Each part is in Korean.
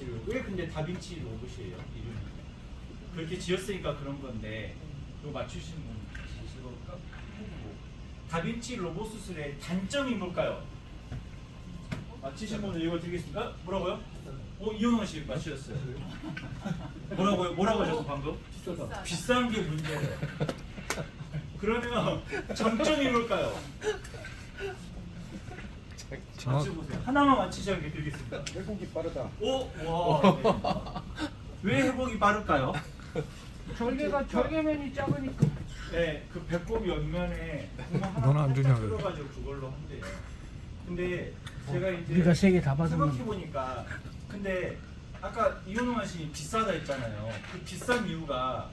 다빈치를 왜 근데 다빈치 로봇이에요? 이름이 그렇게 지었으니까 그런 건데 이거 맞추시는 분 계시고 다빈치 로봇 수술의 단점이 뭘까요? 맞히신 분은 이거 드리겠습니다. 뭐라고요? 이현원 씨 맞추셨어요. 뭐라고요? 뭐라고 하셨어 방금? 비싸다. 비싼 게 문제예요. 그러면 장점이 뭘까요? 맞춰보세요. 하나만 맞히셔야 드리겠습니다. 회복이 빠르다. 와. 네. 왜 회복이 빠를까요? 절개면이 작으니까. 네, 그 배꼽 옆면에 구멍 너는 하나 안 살짝 주냐, 그래. 뚫어가지고 그걸로 한대요. 근데 제가 이제 우리가 세 개 다 받으면 생각해 보니까 근데 아까 이현웅 씨 비싸다 했잖아요. 그 비싼 이유가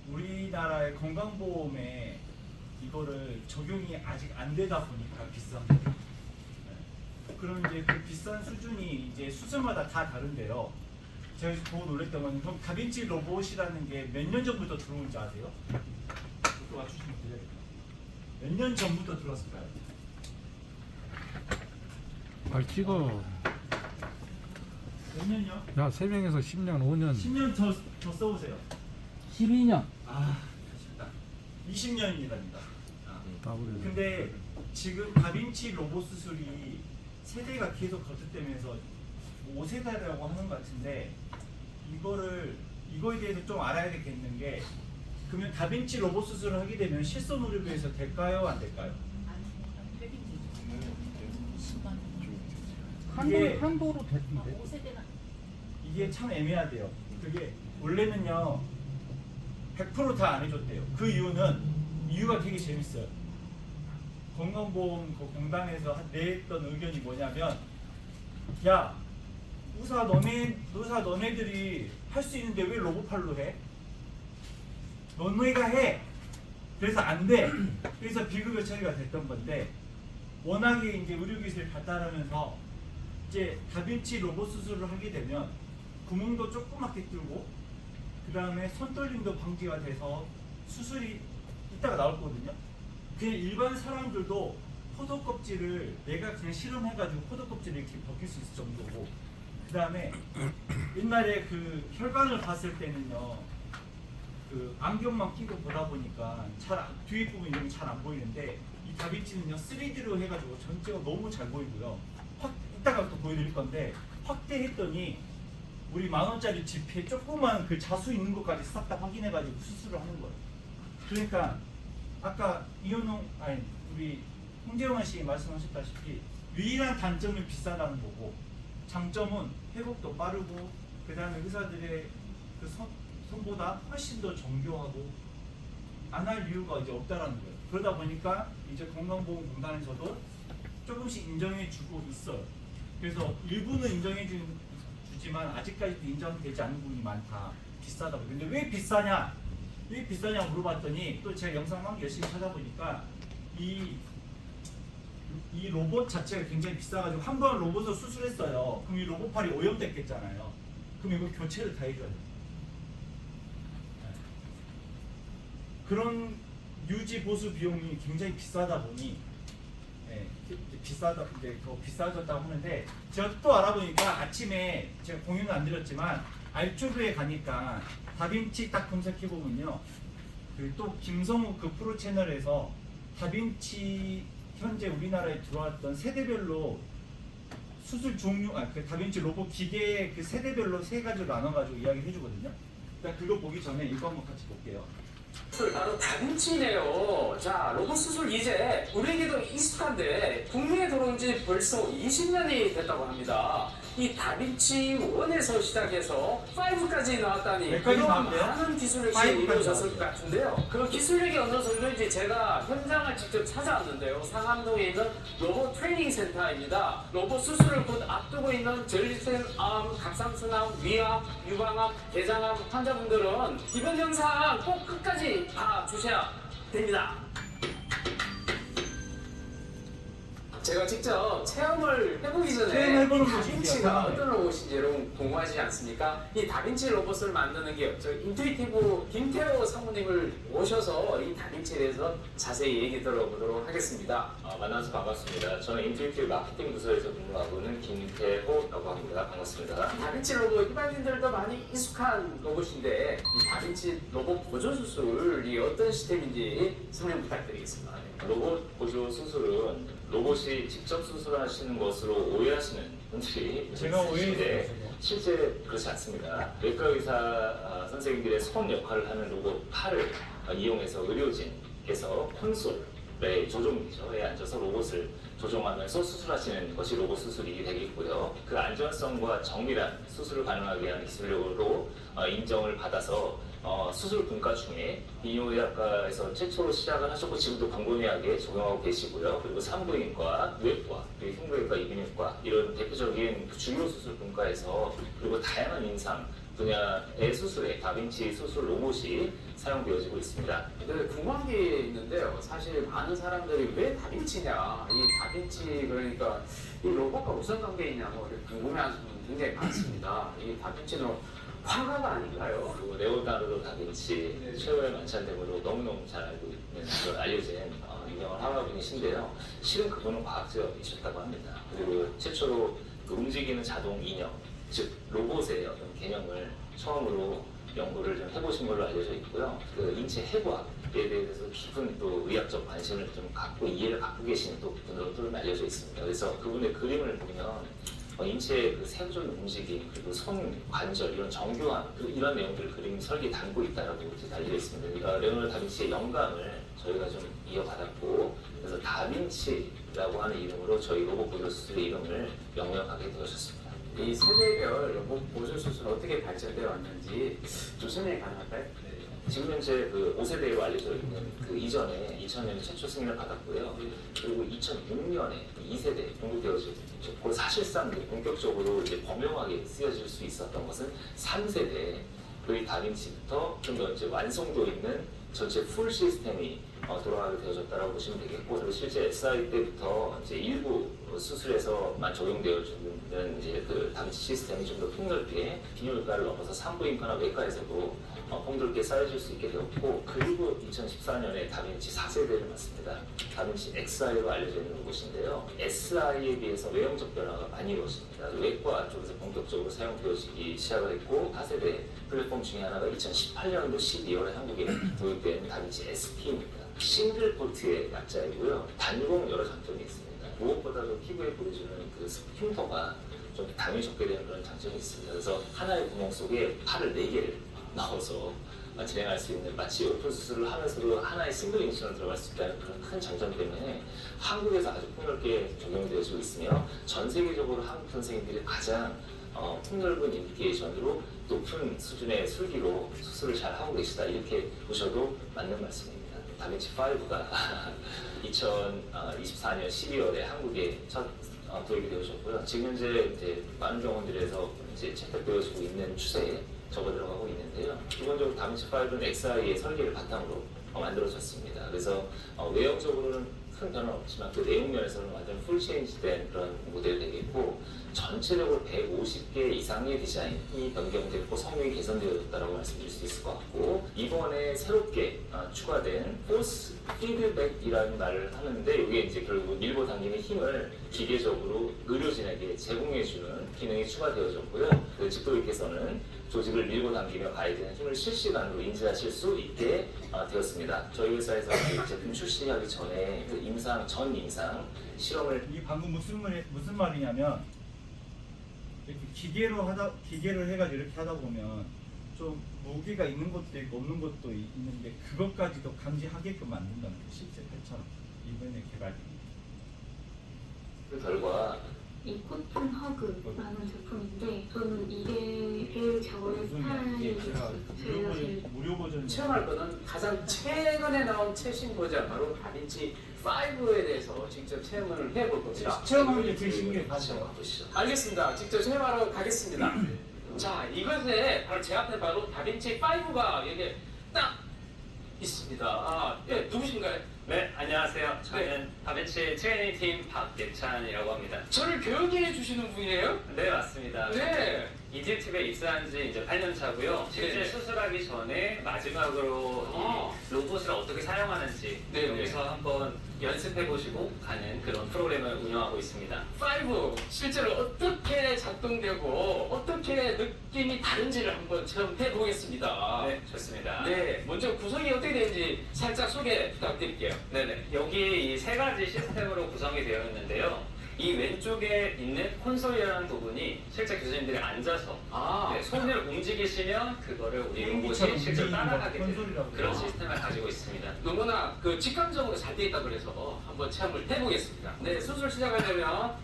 우리나라의 건강보험에 이거를 적용이 아직 안 되다 보니까 비싼 거예요. 네. 그럼 이제 그 비싼 수준이 이제 수술마다 다 다른데요. 제가 보고 놀랬던 건 그럼 다빈치 로봇이라는 게 몇 년 전부터 들어온 줄 아세요? 또 맞추시면 돼요. 몇 년 전부터 들어왔을까요? 발 찍어. 몇 년요? 야, 3명에서 10년, 5년. 10년 더 써보세요. 12년. 아쉽다. 20년입니다. 다 그래. 근데 지금 다빈치 로봇 수술이 세대가 계속 거듭되면서 5세대라고 하는 것 같은데 이거에 대해서 좀 알아야 되겠는 게 그러면 다빈치 로봇 수술을 하게 되면 실손의료비에서 될까요? 안 될까요? 이게- 한도로 됐는데. 이게 참 애매하대요. 그게 원래는요 100% 다 안 해줬대요. 그 이유가 되게 재밌어요. 건강보험 그 공단에서 냈던 의견이 뭐냐면 야 의사 너네들이 할 수 있는데 왜 로봇팔로 해? 너네가 해. 그래서 안 돼. 그래서 비급여 처리가 됐던 건데 워낙에 이제 의료기술이 발달하면서 이제 다빈치 로봇 수술을 하게 되면 구멍도 조그맣게 뚫고 그 다음에 손떨림도 방지가 돼서 수술이 이따가 나올 거거든요. 그냥 일반 사람들도 포도 껍질을 내가 그냥 실험해가지고 포도 껍질을 이렇게 벗길 수 있을 정도고 그 다음에 옛날에 그 혈관을 봤을 때는요 그 안경만 끼고 보다 보니까 뒤에 부분 이런 게 잘 안 보이는데 이 다빈치는요 3D로 해가지고 전체가 너무 잘 보이고요. 이따가 또 보여드릴 건데 확대했더니 우리 10,000원짜리 지폐 조그만 그 자수 있는 것까지 싹 다 확인해가지고 수술을 하는 거예요. 그러니까 아까 우리 홍재원 씨 말씀하셨다시피 유일한 단점은 비싸다는 거고 장점은 회복도 빠르고 그 다음에 의사들의 그 손보다 훨씬 더 정교하고 안 할 이유가 이제 없다라는 거예요. 그러다 보니까 이제 건강보험공단에서도 조금씩 인정해주고 있어요. 그래서 일부는 인정해주지만 아직까지도 인정되지 않는 부분이 많다. 비싸다고. 근데 왜 비싸냐? 왜 비싸냐 물어봤더니 또 제가 영상 막 열심히 찾아보니까 이 로봇 자체가 굉장히 비싸가지고 한 번 로봇을 수술했어요. 그럼 이 로봇팔이 오염됐겠잖아요. 그럼 이거 교체를 다 해줘야 돼요. 그런 유지 보수 비용이 굉장히 비싸다 보니 더 비싸졌다고 하는데 제가 또 알아보니까 아침에 제가 공유는 안 드렸지만 알튜브에 가니까 다빈치 딱 검색해 보면요 그 또 김성우 그 프로 채널에서 다빈치 현재 우리나라에 들어왔던 세대별로 수술 종류 그 다빈치 로봇 기계 그 세대별로 세 가지로 나눠가지고 이야기를 해주거든요. 그러니까 그거 보기 전에 이거 한번 같이 볼게요. 바로 다빈치네요. 자, 로봇 수술 이제 우리에게도 익숙한데 국내에 들어온 지 벌써 20년이 됐다고 합니다. 이 다빈치 1에서 시작해서 5까지 나왔다니 몇 가지 그동안 나왔대요? 많은 기술력이 5까지 이루어졌을 것 같은데요. 그 기술력이 어느 정도인지 제가 현장을 직접 찾아왔는데요. 상암동에 있는 로봇 트레이닝 센터입니다. 로봇 수술을 곧 앞두고 있는 전립선 암, 갑상선암, 위암, 유방암, 대장암 환자분들은 이번 영상 꼭 끝까지 봐주셔야 됩니다. 제가 직접 체험을 해보기 전에 체험해보는 이 거지, 다빈치가 체험을. 어떤 로봇인지 여러분 궁금하지 않습니까? 이 다빈치 로봇을 만드는 게 저 인투이티브 김태호 사모님을 모셔서 이 다빈치에 대해서 자세히 얘기 들어보도록 하겠습니다. 만나서 반갑습니다. 저는 인투이티브 마케팅 부서에서 근무하고는 김태호라고 합니다. 반갑습니다. 다빈치 로봇 일반인들도 많이 익숙한 로봇인데 이 다빈치 로봇 보조 수술이 어떤 시스템인지 설명 부탁드리겠습니다. 로봇 보조 수술은 로봇이 직접 수술하시는 것으로 오해하시는 분들이 제가 있으신데 오해했어요. 실제 그렇지 않습니다. 외과 의사 선생님들의 손 역할을 하는 로봇 팔을 이용해서 의료진께서 콘솔의 조종기저에 앉아서 로봇을 조종하면서 수술하시는 것이 로봇 수술이 되겠고요. 그 안전성과 정밀한 수술을 가능하게 하는 기술력으로 인정을 받아서 수술 분과 중에 비뇨의학과에서 최초로 시작을 하셨고 지금도 광범위하게 적용하고 계시고요. 그리고 산부인과, 외과, 그리고 흉부외과, 이비인후과 이런 대표적인 그 주요 수술 분과에서 그리고 다양한 임상 분야의 수술에 다빈치 수술 로봇이 사용되어지고 있습니다. 네, 궁금한 게 있는데요. 사실 많은 사람들이 왜 다빈치냐, 이 다빈치 그러니까 이 로봇과 무슨 관계 있냐고 이렇게 궁금해하는 분 굉장히 많습니다. 이 다빈치는 화가가 아닌가요? 그리고 레오나르도 다빈치 최후의 만찬템으로 너무너무 잘 알고 있는 그런 알려진 유명한 화가분이신데요. 실은 그분은 과학자이셨다고 합니다. 그리고 최초로 그 움직이는 자동 인형, 즉 로봇의 어떤 개념을 처음으로 연구를 좀 해보신 걸로 알려져 있고요. 그 인체 해부학에 대해서 깊은 또 의학적 관심을 좀 갖고 이해를 갖고 계신 또 분으로 또 알려져 있습니다. 그래서 그분의 그림을 보면 인체의 그 세부적인 움직임, 그리고 손, 관절, 이런 정교함, 이런 내용들을 그림 설계에 담고 있다라고 알려져 있습니다. 레오나르도 다빈치의 영감을 저희가 좀 이어받았고, 그래서 다빈치라고 하는 이름으로 저희 로봇 보조 수술의 이름을 명명하게 되었습니다. 이 세대별 로봇 보조 수술 어떻게 발전되어 왔는지 좀 설명이 가능할까요? 지금 현재 그 5세대로 알려져 있는 그 이전에 2000년에 최초 승인을 받았고요. 그리고 2006년에 2세대 공급되어졌고 사실상 본격적으로 이제 범용하게 쓰여질 수 있었던 것은 3세대 의 다빈치부터 좀 더 이제 완성도 있는 전체 풀 시스템이 돌아가게 되어졌다고 보시면 되겠고, 그리고 실제 SI 때부터 이제 일부 수술에서만 적용되어지는 이제 그 다빈치 시스템이 좀 더 폭넓게 비뇨기과를 넘어서 산부인과나 외과에서도 폭넓게 쌓여질 수 있게 되었고, 그리고 2014년에 다빈치 4세대를 맞습니다. 다빈치 XI로 알려져 있는 로봇인데요. SI에 비해서 외형적 변화가 많이 이루어집니다. 외과 쪽에서 본격적으로 사용되어지기 시작을 했고, 4세대 플랫폼 중에 하나가 2018년도 12월에 한국에 도입된 다빈치 SP입니다. 싱글 포트의 약자이고요. 단공 여러 장점이 있습니다. 무엇보다도 피부에 보여주는 그 흉터가 좀 당연히 적게 되는 그런 장점이 있습니다. 그래서 하나의 구멍 속에 팔을 4개를 넣어서 진행할 수 있는, 마치 오픈 수술을 하면서도 하나의 싱글 인션을 들어갈 수 있다는 그런 큰 장점 때문에 한국에서 아주 폭넓게 적용되어지고 있으며 전 세계적으로 한국 선생님들이 가장 폭넓은 인디케이션으로 높은 수준의 술기로 수술을 잘 하고 계시다, 이렇게 보셔도 맞는 말씀입니다. 다빈치 5가 2024년 12월에 한국에 첫 도입이 되어졌고요. 지금 현재 이제 많은 병원들에서 이제 채택되어지고 있는 추세에 접어들어가고 있는데요. 기본적으로 다빈치 5는 XI의 설계를 바탕으로 만들어졌습니다. 그래서 외형적으로는 큰 변화는 없지만 그 내용 면에서는 완전 풀 체인지된 그런 모델이 되겠고, 전체적으로 150개 이상의 디자인이 변경됐고 성능이 개선되어졌다고 말씀드릴 수 있을 것 같고, 이번에 새롭게 추가된 포스 피드백이라는 말을 하는데, 이게 이제 결국 밀고 당기는 힘을 기계적으로 의료진에게 제공해주는 기능이 추가되어졌고요. 그 집도의께서는 조직을 밀고 당기며 가해야 되는 힘을 실시간으로 인지하실 수 있게 되었습니다. 저희 회사에서 이 제품 출시하기 전에 그 전 임상 실험을 이 방금 무슨 말이냐면, 이렇게 기계를 해가지고 이렇게 하다 보면 좀 무게가 있는 것도 있고 없는 것도 있는데 그것까지도 감지하게끔 만든다는 뜻이 있어요. 배처럼 이번에 개발됩니다. 그 결과 이 코튼 허그라는 제품인데 저는 이게 제일 잘 어울리는 스타일이 제가 저희가 제일 무료 버전 체험할 거는 가장 최근에 나온 최신 버전 바로 다빈치 5에 대해서 직접 체험을 해볼 겁니다. 체험하는 게 제일 신기해. 같이 가보시죠. 알겠습니다. 직접 체험하러 가겠습니다. 자, 이것에 바로 제 앞에 바로 다빈치 5가 여기 딱 있습니다. 아, 네, 누구신가요? 네, 안녕하세요. 저는 다빈치 트레이닝 팀 박예찬이라고 합니다. 저를 교육해 주시는 분이에요? 네, 맞습니다. 네. 이집팁에 입사한 지 이제 8년 차고요. 실제 네네. 수술하기 전에 마지막으로 아. 이 로봇을 어떻게 사용하는지 네네. 여기서 한번 연습해 보시고 가는 그런 프로그램을 운영하고 있습니다. 5 실제로 어떻게 작동되고 어떻게 느낌이 다른지를 한번 체험해 보겠습니다. 네, 좋습니다. 네, 먼저 구성이 어떻게 되는지 살짝 소개 부탁드릴게요. 네네. 여기 이 세 가지 시스템으로 구성이 되어 있는데요. 이 왼쪽에 있는 콘솔이라는 부분이 실제 교수님들이 앉아서 아, 네, 손을 움직이시면 그거를 우리 로봇이 비행기처럼 실제로 움직이는 따라가게 되는 콘솔이라고 그런 그래요. 시스템을 가지고 있습니다. 너무나 그 직감적으로 잘 돼 있다 그래서 한번 체험을 해보겠습니다. 네, 수술 시작하려면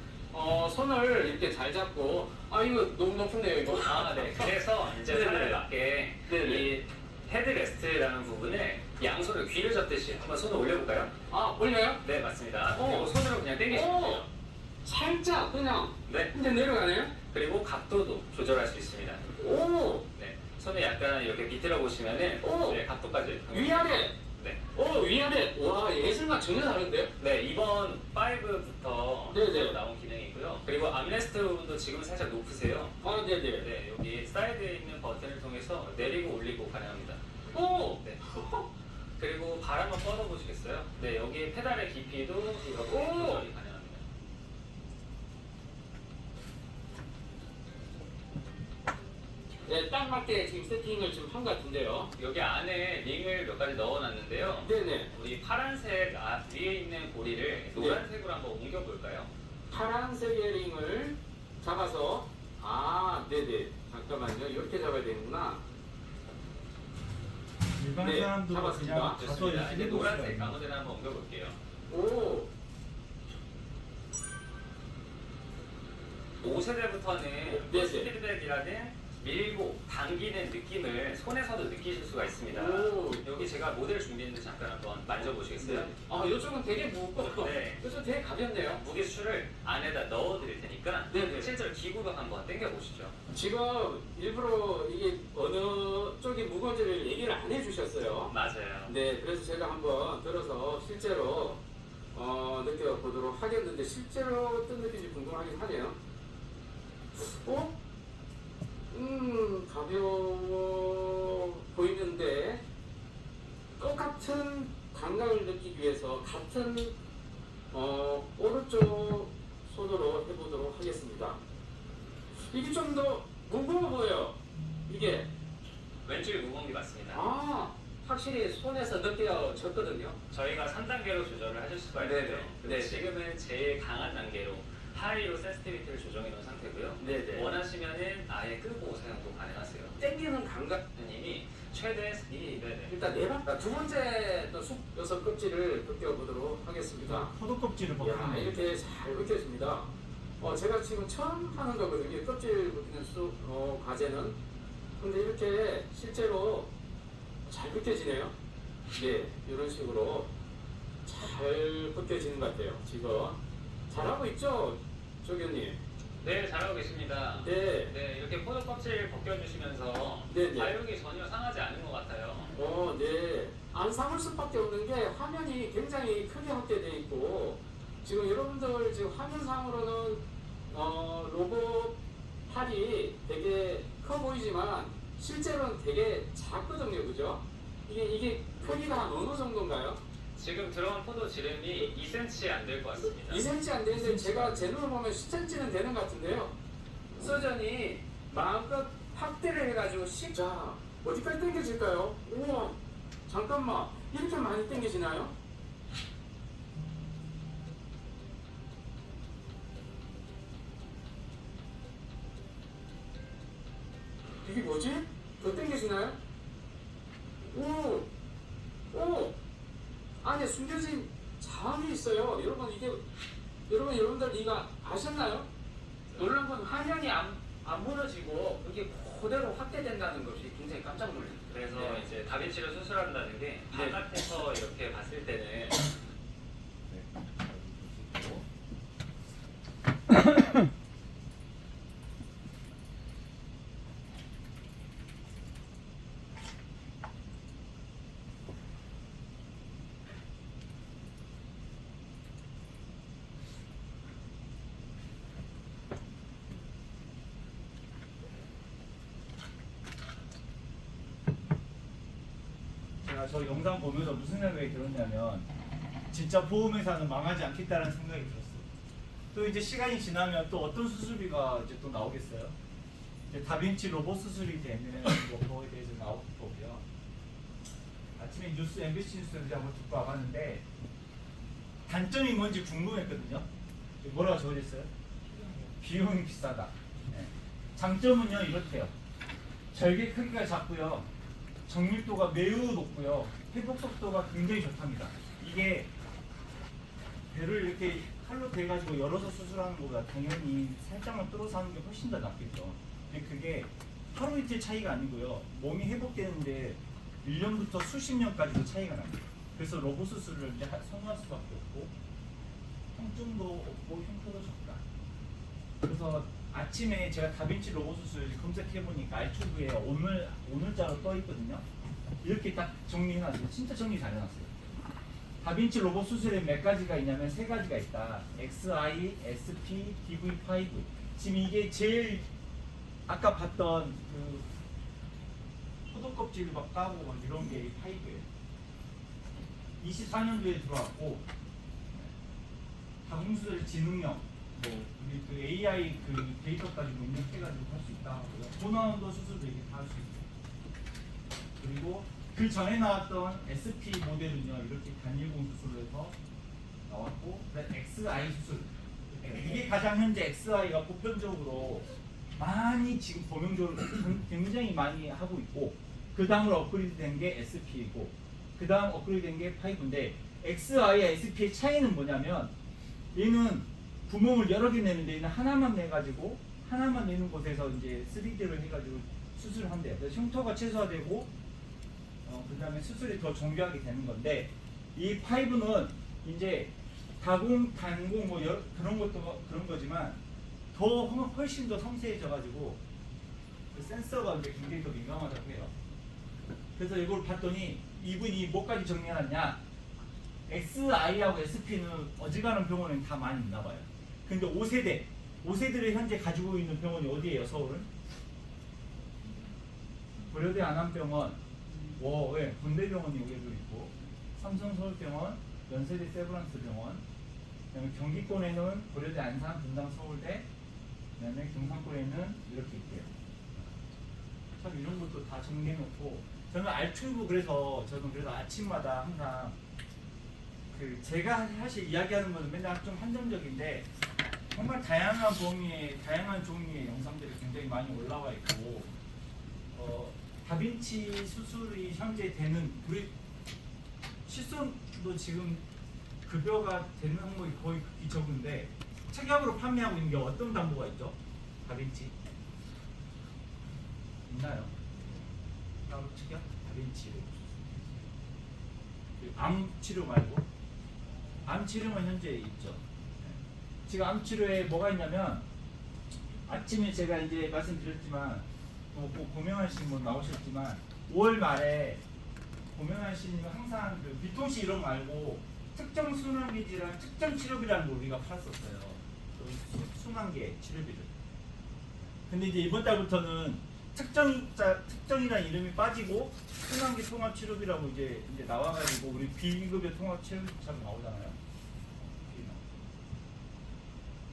손을 이렇게 잘 잡고 아 이거 너무 높은데요 이거. 아, 네. 그래서 이제 네네. 살에 맞게 네네. 이 헤드레스트라는 부분에 양손을 귀를 잡듯이 한번 손을 올려볼까요? 아 올려요? 네, 맞습니다. 오. 그리고 손으로 그냥 당기시면 돼요. 살짝 그냥 네. 근데 내려가네요. 그리고 각도도 조절할 수 있습니다. 오 네. 손을 약간 이렇게 비틀어 보시면은 오. 네, 각도까지. 위아래. 네. 오 위아래. 와 예술과 전혀 다른데요? 네, 이번 5부터 네네. 나온 기능이고요. 그리고 암레스트 부분도 지금 살짝 높으세요. 아 네네. 네, 여기 사이드에 있는 버튼을 통해서 내리고 올리고 가능합니다. 오. 네. 그리고 발 한번 뻗어 보시겠어요? 네, 여기 페달의 깊이도 이렇게 오! 조절이 가능합니다. 네, 딱 맞게 지금 세팅을 지금 한 것 같은데요. 여기 안에 링을 몇 가지 넣어놨는데요. 네네. 우리 파란색 위에 있는 고리를 노란색으로 한번 옮겨볼까요? 파란색의 링을 잡아서 아 네네 잠깐만요 이렇게 잡아야 되는구나. 일반 네, 사람도 잡았습니다. 그냥 가서 좋습니다. 이렇게 이제 해도 노란색 있어요. 아무데나 한번 옮겨볼게요. 오 5세대부터는 네네. 스피드백이라는 밀고 당기는 느낌을 손에서도 느끼실 수가 있습니다. 오. 여기 제가 모델 준비했는데 잠깐 한번 만져보시겠어요? 아 이쪽은 되게 무겁고 네. 이쪽 되게 가볍네요. 무게 수를 안에다 넣어드릴 테니까 네네. 실제로 기구로 한번 당겨보시죠. 지금 일부러 이게 어느 쪽이 무거운지를 얘기를 안 해주셨어요. 맞아요. 네, 그래서 제가 한번 들어서 실제로 느껴보도록 하겠는데 실제로 어떤 느낌인지 궁금하긴 하네요. 어? 가벼워 보이는데 똑같은 감각을 느끼기 위해서 같은 오른쪽 손으로 해보도록 하겠습니다. 이게 좀 더 무거워 보여요. 이게 왼쪽이 무거운 게 맞습니다. 아 확실히 손에서 느껴졌거든요. 저희가 3단계로 조절을 하실 수가 네네. 있고요. 근데 지금은 제일 강한 단계로 하이로 센시티비티를 조정해 놓은 상태고요. 네네. 원하시면은 아예 끄고 사용도 가능하세요. 땡기는 감각. 님이 최대 네네. 일단 두 번째 또 쑥여섯 껍질을 벗겨보도록 하겠습니다. 포도 껍질을 야 벗기는 이렇게 잘 벗겨집니다. 제가 지금 처음 하는 거거든요. 껍질 벗기는 과제는. 근데 이렇게 실제로 잘 벗겨지네요. 네, 이런 식으로 잘 벗겨지는 것 같아요. 지금 잘하고 있죠, 조교님? 네, 잘하고 계십니다. 네. 네, 이렇게 포도 껍질 벗겨주시면서 네네. 발육이 전혀 상하지 않은 것 같아요. 네. 안 삼을 수밖에 없는 게 화면이 굉장히 크게 확대되어 있고 지금 여러분들 지금 화면상으로는 로봇 팔이 되게 커 보이지만 실제로는 되게 작거든요, 그죠? 이게 크기가 한 어느 정도인가요? 지금 들어간 포도 지름이 2cm 안 될 것 같습니다. 2cm 안 되는데 제가 제 눈으로 보면 10cm는 되는 것 같은데요. 서전이 마음껏 확대를 해가지고 자 어디까지 당겨질까요? 우와 잠깐만 이렇게 많이 당겨지나요? 이게 뭐지? 더 당겨지나요? 오! 안에 숨겨진 자원이 있어요. 여러분들 이거 아셨나요? 놀란 건 화면이 안 무너지고 이게 그대로 확대된다는 것이 굉장히 깜짝 놀랐어요. 그래서 네. 이제 다빈치를 수술한다는 게 바깥에서 이렇게 봤을 때는 제가 저 영상 보면서 무슨 생각이 들었냐면 진짜 보험회사는 망하지 않겠다는 생각이 들었어요. 또 이제 시간이 지나면 또 어떤 수술비가 이제 또 나오겠어요. 이제 다빈치 로봇 수술이 되는 거에 대해서 나올 거고요. 아침에 뉴스 MBC 뉴스를 한번 듣고 와봤는데 단점이 뭔지 궁금했거든요. 뭐라고 적어졌어요? 비용이 비싸다. 네. 장점은요 이렇대요. 절개 크기가 작고요. 정밀도가 매우 높고요. 회복 속도가 굉장히 좋답니다. 이게 배를 이렇게 칼로 대가지고 열어서 수술하는 것보다 당연히 살짝만 뚫어서 하는 게 훨씬 더 낫겠죠. 근데 그게 하루 이틀 차이가 아니고요. 몸이 회복되는데 1년부터 수십 년까지도 차이가 납니다. 그래서 로봇 수술을 이제 선호할 수밖에 없고 통증도 없고 흉터도 적다. 그래서 아침에 제가 다빈치 로봇 수술 검색해 보니까 알튜브에 오늘자로 떠 있거든요. 이렇게 딱 정리해놨어요. 진짜 정리 잘 해놨어요. 다빈치 로봇 수술에 몇 가지가 있냐면 3가지가 있다. XI, SP, DV5. 지금 이게 제일 아까 봤던 그 포도 껍질 막 까고 막 이런 게 5예요. 24년도에 들어왔고 다공수술 지능형 뭐 우리 그 AI 그 데이터까지 입력해가지고 할 수 있다 하고요. 고난도 수술도 이렇게 다 할 수 있고 그리고 그 전에 나왔던 SP 모델은요 이렇게 단일공 수술을 해서 나왔고 그다음 XI 수술 이게 가장 현재 XI가 보편적으로 많이 지금 범용적으로 굉장히 많이 하고 있고 그 다음으로 업그레이드 된 게 SP이고 그 다음 업그레이드 된 게 5인데 XI와 SP의 차이는 뭐냐면 얘는 구멍을 여러 개 내는데 얘는 하나만 내가지고 하나만 내는 곳에서 이제 3D를 해가지고 수술을 한대요. 그래서 흉터가 최소화되고 그 다음에 수술이 더 정교하게 되는 건데 이 5는 이제 다공, 단공 뭐 그런 것도 그런 거지만 더 훨씬 더 섬세해져가지고 그 센서가 이제 굉장히 더 민감하다고 해요. 그래서 이걸 봤더니 이분이 뭐까지 정리해놨냐? XI하고 SP는 어지간한 병원에 다 많이 있나 봐요. 근데 5세대를 현재 가지고 있는 병원이 어디예요? 서울은? 고려대 안암병원, 군대병원이 여기도 있고, 삼성서울병원, 연세대 세브란스병원, 그다음에 경기권에는 고려대 안산, 분당, 서울대, 그다음에 경상권에는 이렇게 있대요. 참 이런 것도 다 정리해놓고 저는 알튜브 그래서 아침마다 항상 그 제가 사실 이야기하는 거는 맨날 좀 한정적인데 정말 다양한 종류의 영상들이 굉장히 많이 올라와 있고 다빈치 수술이 현재 되는 우리 실손도 지금 급여가 되는 항목이 거의 극히 적은데 특약으로 판매하고 있는 게 어떤 담보가 있죠? 다빈치 있나요? 따로 특약? 다빈치로 암 치료 말고 암 치료만 현재 있죠. 지금 암 치료에 뭐가 있냐면 아침에 제가 이제 말씀드렸지만 고명환 씨 뭐 나오셨지만 5월 말에 고명환 씨는 항상 그 비통씨 이런 거 말고 특정 순환기지랑 특정 치료비라는 걸 우리가 팔았었어요. 순환계 치료비를. 근데 이제 이번 달부터는 특정이라는 이름이 빠지고 순환계 통합 치료비라고 이제 나와가지고 우리 비급여 통합 치료비처럼 나오잖아요.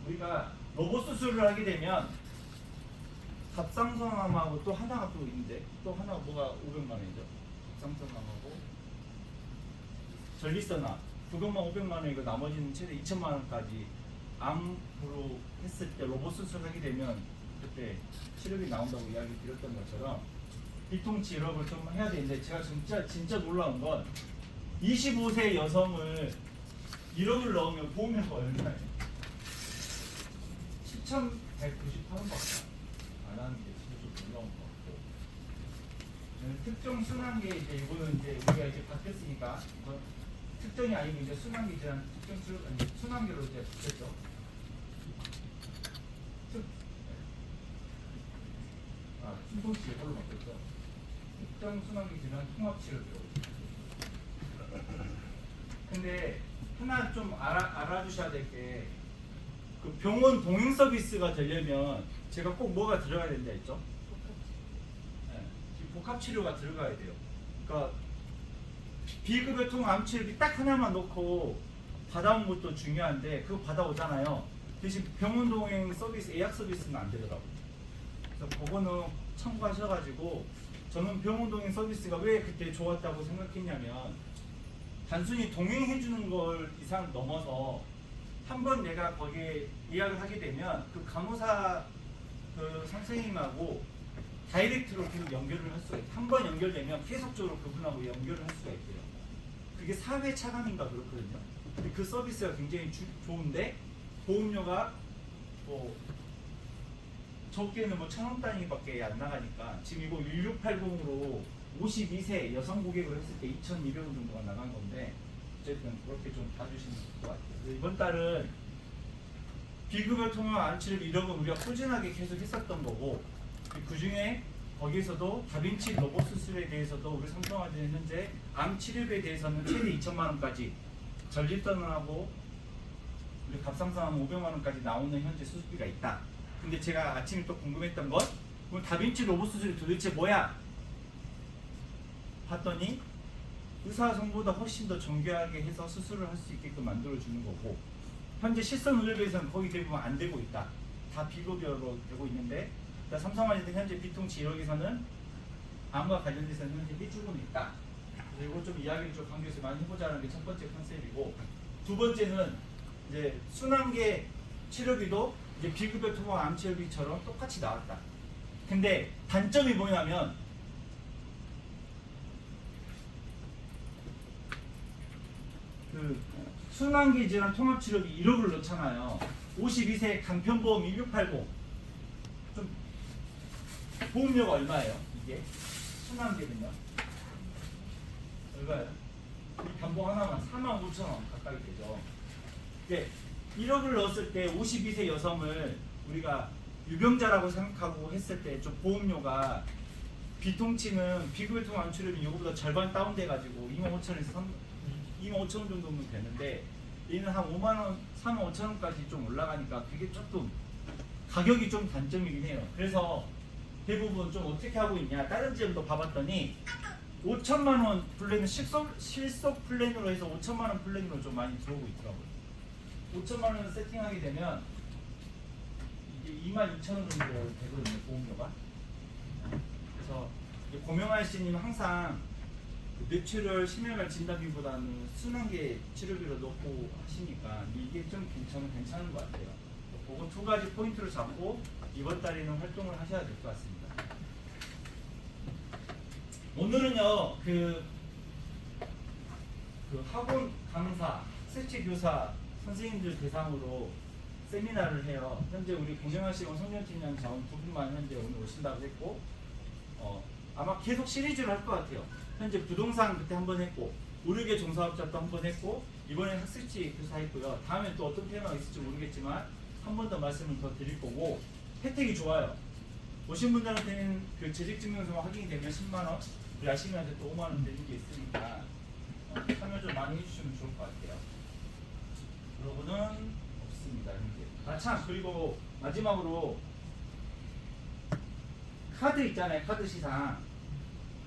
우리가 로봇 수술을 하게 되면 갑상선암하고 또 하나가 또 있는데 또 하나가 뭐가 500만 원이죠. 갑상선암하고 전립선암 그것만 500만 원이고 나머지는 최대 2천만 원까지 암으로 했을 때 로봇 수술을 하게 되면 그때 치료비 나온다고 이야기 드렸던 것처럼 뒤통치 1억을 좀 해야 되는데 제가 진짜 놀라운 건 25세 여성을 1억을 넣으면 보험료가 얼마예요? 7,198원밖에 안 하는 게 진짜 좀 놀라운 것 같고 특정 순환계 이제 이거는 이제 우리가 이제 바뀌었으니까 특정이 아니고 이제 순환계란 순환계로 이제 바뀌었죠. 순통치 이걸로 바뀌었죠. 특정 순환계 질환 통합치료비로. 근데 하나 좀 알아주셔야 될 게 그 병원 동행 서비스가 되려면 제가 꼭 뭐가 들어가야 된다 했죠? 복합 치료가 들어가야 돼요. 그러니까 비급여 통 암치료비 딱 하나만 놓고 받아온 것도 중요한데 그거 받아오잖아요. 대신 병원 동행 서비스, 예약 서비스는 안 되더라고요. 그래서 그거는 참고하셔가지고 저는 병원 동행 서비스가 왜 그때 좋았다고 생각했냐면 단순히 동행해주는 걸 이상 넘어서 한번 내가 거기에 예약을 하게 되면 그 간호사 그 선생님하고 다이렉트로 계속 연결을 할 수가 있어요. 한 번 연결되면 계속적으로 그분하고 연결을 할 수가 있대요. 그게 4회 차감인가 그렇거든요. 근데 그 서비스가 굉장히 좋은데 보험료가 뭐 적게는 뭐 1,000원 단위밖에 안 나가니까 지금 이거 1680으로 52세 여성 고객을 했을 때 2,200원 정도가 나간 건데 어쨌든 그렇게 좀 봐주시면 될 것 같아요. 이번 달은 비급여 통화 암치료비 1억은 우리가 꾸준하게 계속 했었던 거고 그 중에 거기에서도 다빈치 로봇 수술에 대해서도 우리 삼성화재는 현재 암 치료비에 대해서는 최대 2천만 원까지 전립선하고 우리 갑상선암 500만 원까지 나오는 현재 수술비가 있다. 근데 제가 아침에 또 궁금했던 건 그럼 다빈치 로봇 수술이 도대체 뭐야? 봤더니 의사선보다 훨씬 더 정교하게 해서 수술을 할 수 있게끔 만들어주는 거고 현재 실선 의료비에서는 거의 대부분 안 되고 있다. 다 비급여로 되고 있는데 삼성화재는 현재 비통치 1억에서는 암과 관련돼서는 현재 해주고는 있다. 그리고 좀 이야기를 좀 강조해서 많이 해보자는 게 첫 번째 컨셉이고 두 번째는 이제 순환계 치료비도 이제 비급여 통화 암 치료비처럼 똑같이 나왔다. 근데 단점이 뭐냐면 그 순환계 질환 통합 치료비 1억을 넣잖아요. 52세 간편보험 1680 좀 보험료가 얼마예요? 이게 순환계는요? 얼마예요? 이 변봉 하나만 45,000원 가까이 되죠. 이게 1억을 넣었을 때 52세 여성을 우리가 유병자라고 생각하고 했을 때 좀 보험료가 비통치는 비급여 통화 암 치료비 이거보다 절반 다운돼가지고 25,000원에서 25,000원 정도면 되는데 얘는 한 5만원, 45,000원까지 좀 올라가니까 그게 조금 가격이 좀 단점이긴 해요. 그래서 대부분 좀 어떻게 하고 있냐 다른 지역도 봐봤더니 5천만원 플랜은 실속 플랜으로 해서 5천만원 플랜으로 좀 많이 들어오고 있더라고요. 5천만원을 세팅하게 되면 이게 22,000원 정도 되거든요, 보험료가. 그래서 고명환 씨님 항상 뇌출혈, 심혈관 진단비보다는 순환계 치료비로 넣고 하시니까 이게 좀 괜찮은 것 같아요. 그거 두 가지 포인트를 잡고 이번 달에는 활동을 하셔야 될 것 같습니다. 오늘은요 그 학원 강사, 실제 교사 선생님들 대상으로 세미나를 해요. 현재 우리 공정환 씨와 성년팀장 자원 두 분만 현재 오늘 오신다고 했고 아마 계속 시리즈로 할 것 같아요. 현재 부동산 그때 한번 했고 의료계 종사업자도 한번 했고 이번에 학습지 교사 했고요. 다음에 또 어떤 테마가 있을지 모르겠지만 한 번 더 말씀을 더 드릴 거고 혜택이 좋아요. 오신 분들한테는 그 재직증명서 확인이 되면 10만 원, 우리 아시면한테 또 5만 원 되는 게 있으니까 참여 좀 많이 해주시면 좋을 것 같아요. 그러고는 없습니다. 현재. 참 그리고 마지막으로 카드 있잖아요. 카드 시상.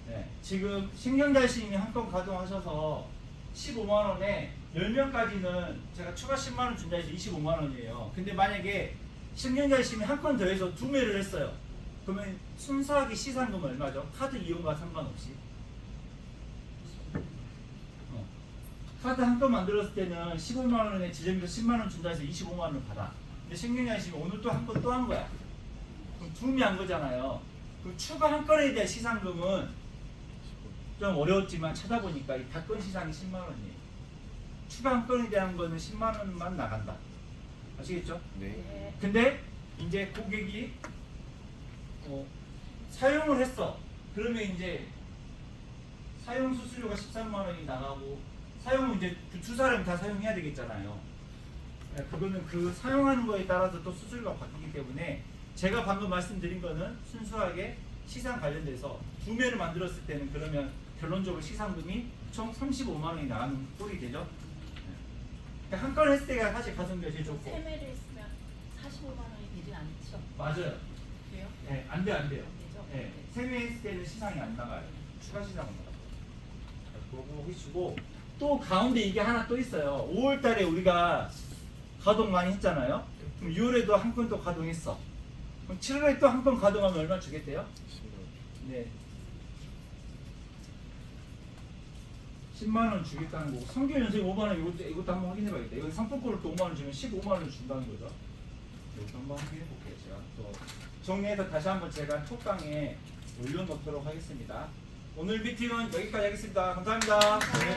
네, 지금 신경잘심이 한 건 가동하셔서 15만 원에 10명까지는 제가 추가 10만 원 준다 해서 25만 원이에요. 근데 만약에 신경잘심이 한 건 더해서 2매를 했어요. 그러면 순수하게 시상금 얼마죠? 카드 이용과 상관없이. 카드 한 건 만들었을 때는 15만 원에 지점비로 10만 원 준다 해서 25만 원을 받아. 근데 신경잘심이 오늘 또 한 건 또 한 거야. 그럼 2매 한 거잖아요. 그럼 추가 한 건에 대한 시상금은 좀 어려웠지만 찾아보니까 이 닷건 시상이 10만 원이에요. 추가 한 건에 대한 거는 10만 원만 나간다. 아시겠죠? 네. 근데 이제 고객이 사용을 했어. 그러면 이제 사용 수수료가 13만 원이 나가고 사용은 이제 그 두 사람이 다 사용해야 되겠잖아요. 그거는 그 사용하는 거에 따라서 또 수수료가 바뀌기 때문에 제가 방금 말씀드린 거는 순수하게 시상 관련돼서 2매를 만들었을 때는 그러면 결론적으로 시상금이 총 35만 원이 나가는 꼴이 되죠. 한 건 했을 때가 사실 가성비가 제일 좋고. 세매를 했으면 45만 원이 되진 않죠? 맞아요. 그래요? 네, 안 돼요. 안 되죠? 네, 세매 했을 때는 시상이 안 나가요. 추가 시상은 나가요. 그거 해주고 또 가운데 이게 하나 또 있어요. 5월달에 우리가 가동 많이 했잖아요. 그럼 6월에도 한 건 또 가동했어. 그럼 7월에 또 한 건 가동하면 얼마 주겠대요? 네. 10만 원 주겠다는 거고 성교 연생 5만 원 이것도 한번 확인해 봐야겠다. 이거 상품권을 또 5만 원 주면 15만 원 준다는 거죠. 이것도 한번 확인해 볼게요. 제가 또 정리해서 다시 한번 제가 톡방에 올려놓도록 하겠습니다. 오늘 미팅은 여기까지 하겠습니다. 감사합니다. 네.